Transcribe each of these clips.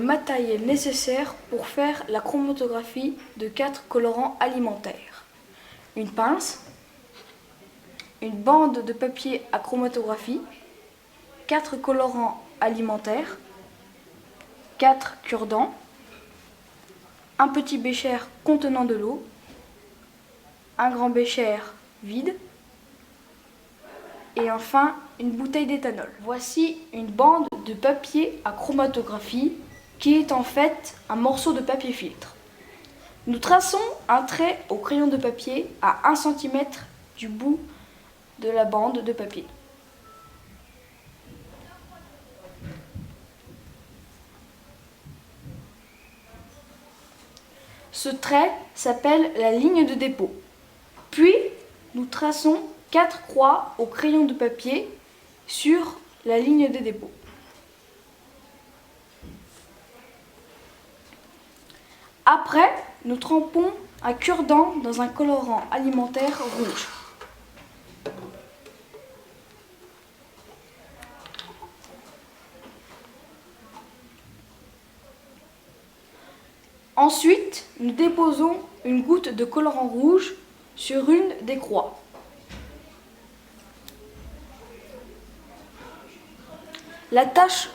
matériel nécessaire pour faire la chromatographie de 4 colorants alimentaires. Une pince, une bande de papier à chromatographie, 4 colorants alimentaires, 4 cure-dents, un petit bécher contenant de l'eau, un grand bécher vide et enfin une bouteille d'éthanol. Voici une bande de papier à chromatographie qui est en fait un morceau de papier filtre. Nous traçons un trait au crayon de papier à 1 cm du bout de la bande de papier. Ce trait s'appelle la ligne de dépôt. Puis, nous traçons 4 croix au crayon de papier sur la ligne de dépôt. Après, nous trempons un cure-dent dans un colorant alimentaire rouge. Ensuite, nous déposons une goutte de colorant rouge sur une des croix. La tâche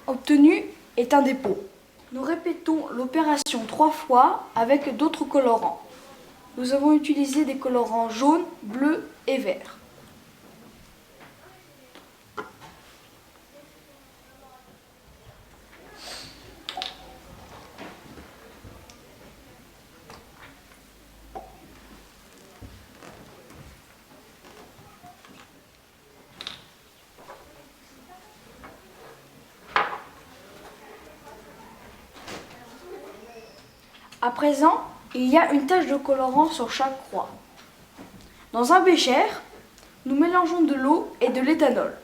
obtenue est un dépôt. Nous répétons l'opération 3 fois avec d'autres colorants. Nous avons utilisé des colorants jaunes, bleus et verts. À présent, il y a une tache de colorant sur chaque croix. Dans un bécher, nous mélangeons de l'eau et de l'éthanol.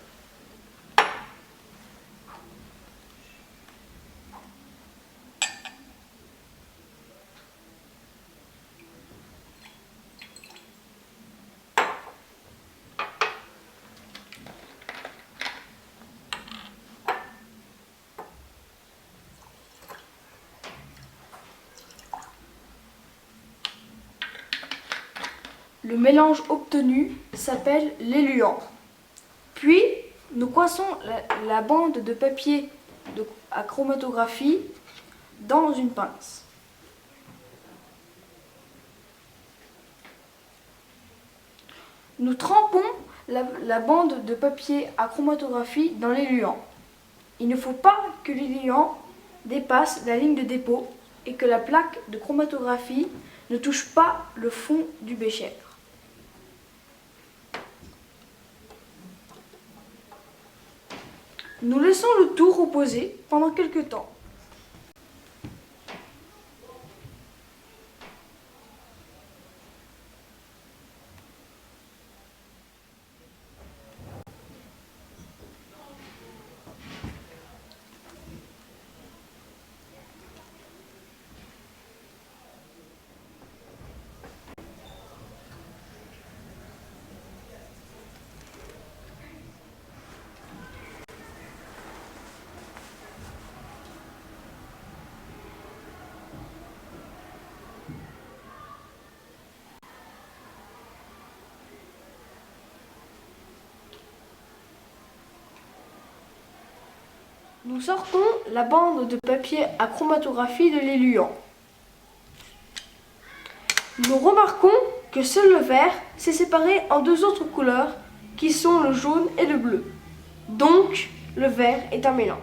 Le mélange obtenu s'appelle l'éluant. Puis, nous coinçons la bande de papier à chromatographie dans une pince. Nous trempons la bande de papier à chromatographie dans l'éluant. Il ne faut pas que l'éluant dépasse la ligne de dépôt et que la plaque de chromatographie ne touche pas le fond du bécher. Nous laissons le tout reposer pendant quelques temps. Nous sortons la bande de papier à chromatographie de l'éluant. Nous remarquons que seul le vert s'est séparé en 2 autres couleurs qui sont le jaune et le bleu. Donc, le vert est un mélange.